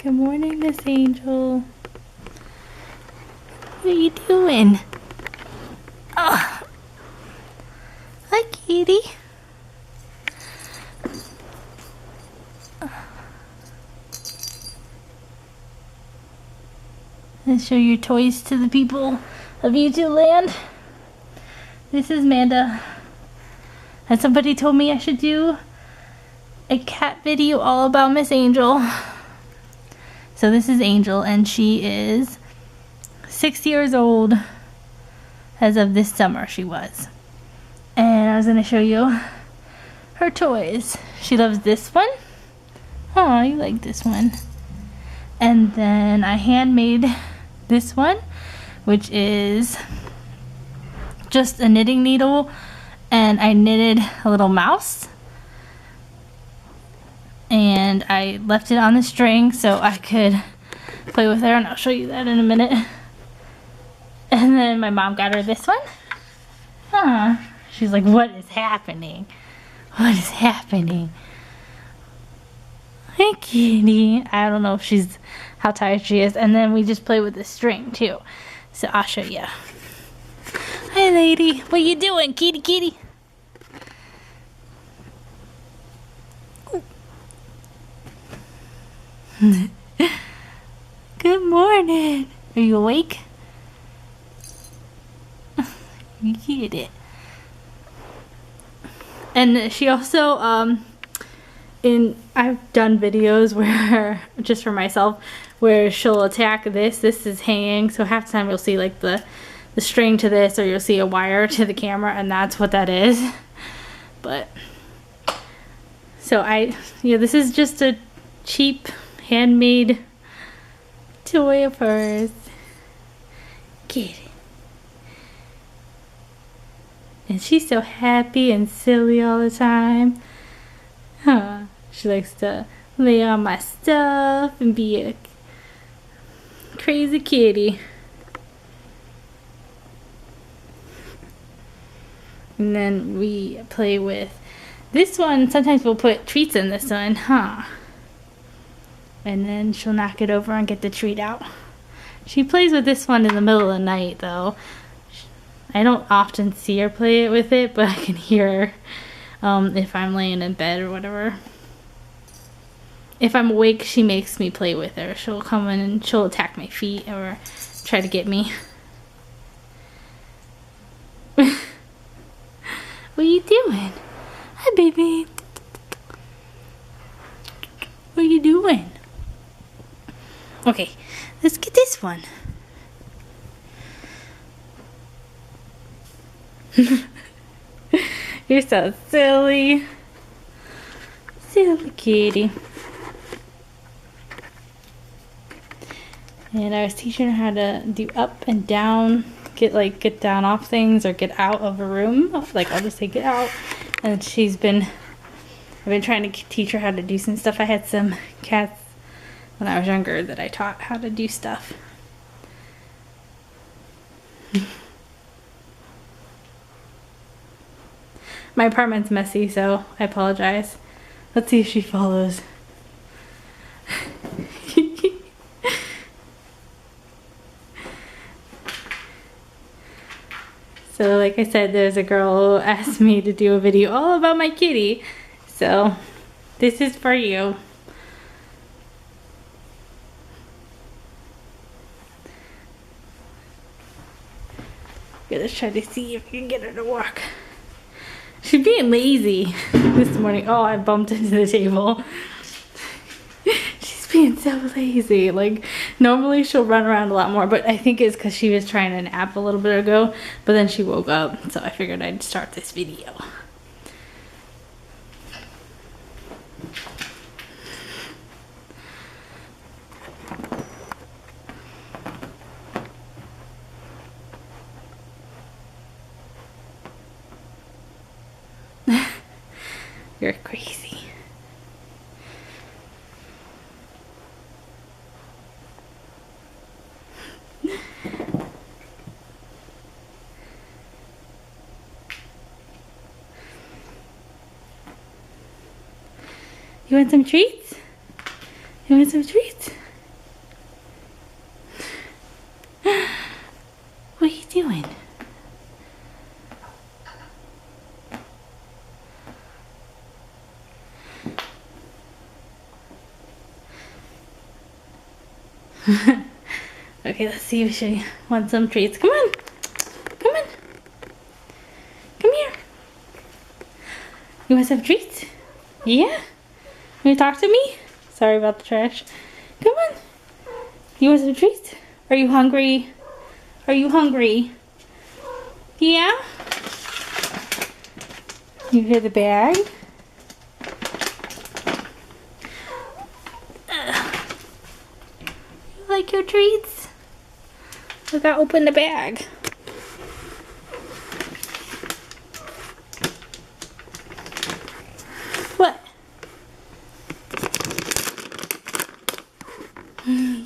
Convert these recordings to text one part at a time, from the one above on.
Good morning, Miss Angel. What are you doing? Oh. Hi, kitty. Let's show your toys to the people of YouTube land. This is Manda. And somebody told me I should do a cat video all about Miss Angel. So this is Angel, and she is 6 years old. As of this summer, she was. And I was going to show you her toys. She loves this one. Oh, you like this one. And then I handmade this one, which is just a knitting needle, and I knitted a little mouse. And I left it on the string so I could play with her, and I'll show you that in a minute. And then my mom got her this one. She's like, what is happening? What is happening? Hey, kitty. I don't know if she's, how tired she is. And then we just play with the string too. So I'll show you. Hi, lady. What you doing, kitty, kitty? Good morning. Are you awake? You get it. And she also, I've done videos where, just for myself, where she'll attack this. This is hanging, so half the time you'll see like the string to this, or you'll see a wire to the camera, and that's what that is. But, so this is just a cheap, handmade toy of hers. Get it. And she's so happy and silly all the time. She likes to lay on my stuff and be a crazy kitty. And then we play with this one. Sometimes we'll put treats in this one, and then she'll knock it over and get the treat out. She plays with this one in the middle of the night, though. I don't often see her play with it, but I can hear her if I'm laying in bed or whatever. If I'm awake, she makes me play with her. She'll come in and she'll attack my feet or try to get me. What are you doing? Hi, baby. What are you doing? Okay, let's get this one. You're so silly. Silly kitty. And I was teaching her how to do up and down, get down off things or get out of a room. Like, I'll just say get out. And I've been trying to teach her how to do some stuff. I had some cats when I was younger that I taught how to do stuff. My apartment's messy, so I apologize. Let's see if she follows. So like I said, there's a girl who asked me to do a video all about my kitty. So this is for you. Let's try to see if we can get her to walk. She's being lazy this morning. Oh, I bumped into the table. She's being so lazy. Like, normally she'll run around a lot more, but I think it's because she was trying to nap a little bit ago, but then she woke up, so I figured I'd start this video. You're crazy. You want some treats? You want some treats? Okay, let's see if she wants some treats. Come on. Come on. Come here. You want some treats? Yeah? You want to talk to me? Sorry about the trash. Come on. You want some treats? Are you hungry? Are you hungry? Yeah? You hear the bag? You like your treats? Look, I opened the bag. What?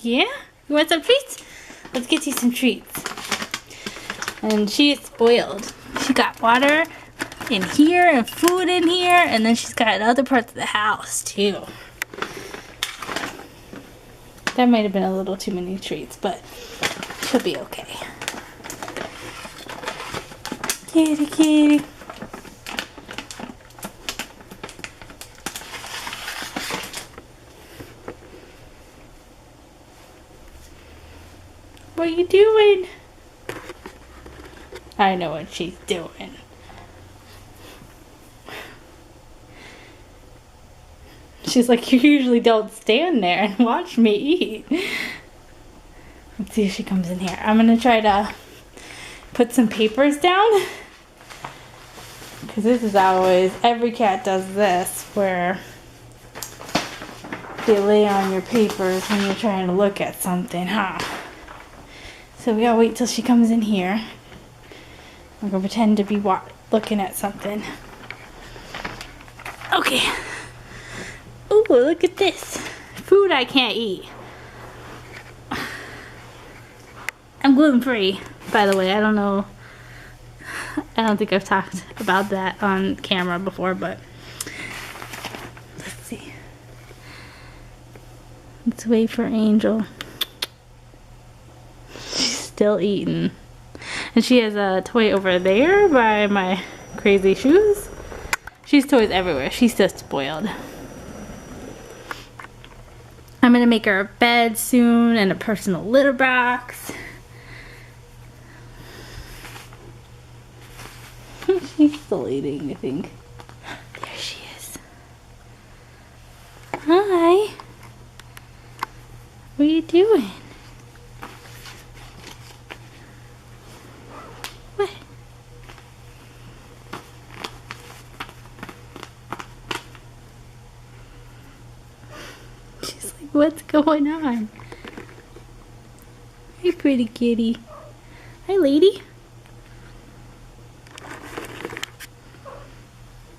Yeah? You want some treats? Let's get you some treats. And she is spoiled. She got water in here and food in here, and then she's got other parts of the house too. That might have been a little too many treats, but she'll be okay. Kitty, kitty. What are you doing? I know what she's doing. She's like, you usually don't stand there and watch me eat. Let's see if she comes in here. I'm gonna try to put some papers down. Because this is always, every cat does this, where they lay on your papers when you're trying to look at something, huh? So we gotta wait till she comes in here. I'm gonna pretend to be looking at something. Okay. Ooh, look at this. Food I can't eat. I'm gluten-free, by the way. I don't know. I don't think I've talked about that on camera before, but let's see. Let's wait for Angel. She's still eating. And she has a toy over there by my crazy shoes. She's toys everywhere. She's so spoiled. I'm gonna make her a bed soon and a personal litter box. She's still eating, I think. There she is. Hi. What are you doing? What? She's like, what's going on? Hey, pretty kitty. Hi, lady.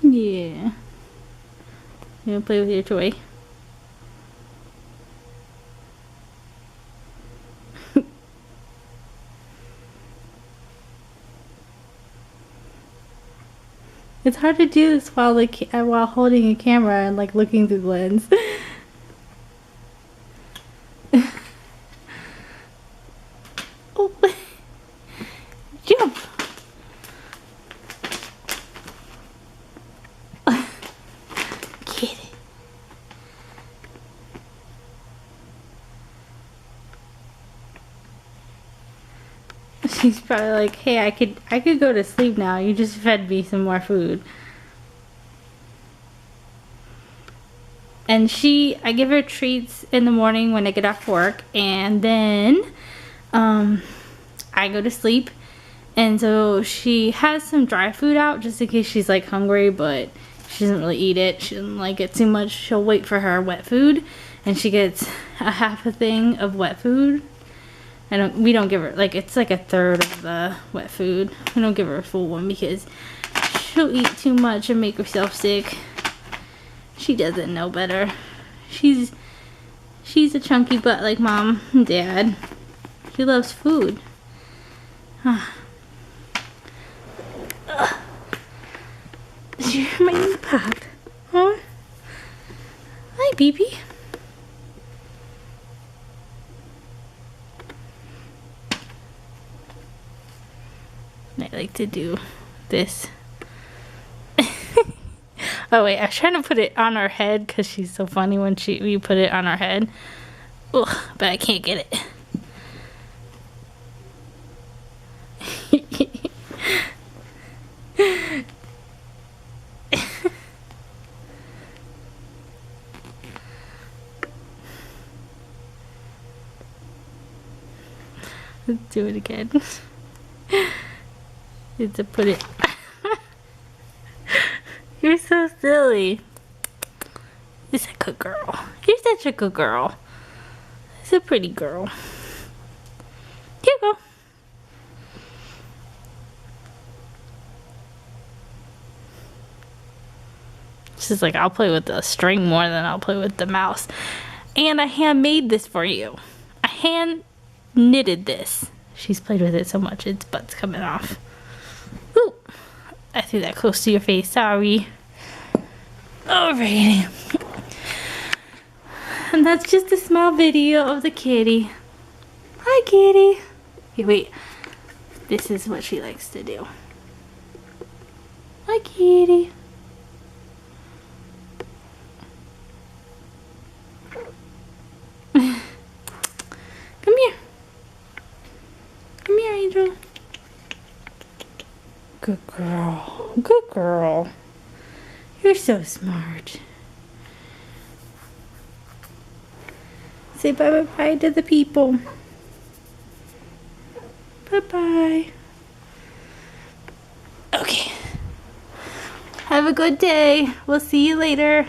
Yeah. You wanna play with your toy? It's hard to do this while while holding a camera and like looking through the lens. Oh, jump! Get it. She's probably like, hey, I could go to sleep now. You just fed me some more food. And I give her treats in the morning when I get off work, and then I go to sleep. And so she has some dry food out just in case she's like hungry, but she doesn't really eat it. She doesn't like it too much. She'll wait for her wet food, and she gets a half a thing of wet food. We don't give her, like, it's like a third of the wet food. We don't give her a full one because she'll eat too much and make herself sick. She doesn't know better. She's a chunky butt like mom and dad. She loves food. You're my new pup. Huh? Hi, BB. I like to do this. Oh wait, I was trying to put it on her head because she's so funny when you put it on her head. Ugh, but I can't get it. Let's do it again. Need to put it. You're so silly. You're such a good girl. You're such a good girl. It's a pretty girl. Here you go. She's like, I'll play with the string more than I'll play with the mouse. And I handmade this for you. I hand knitted this. She's played with it so much its butt's coming off. Ooh, I threw that close to your face. Sorry. Alrighty. And that's just a small video of the kitty. Hi, kitty. Hey, wait. This is what she likes to do. Hi, kitty. Come here. Come here, Angel. Good girl. Good girl. You're so smart. Say bye-bye to the people. Bye-bye. Okay. Have a good day. We'll see you later.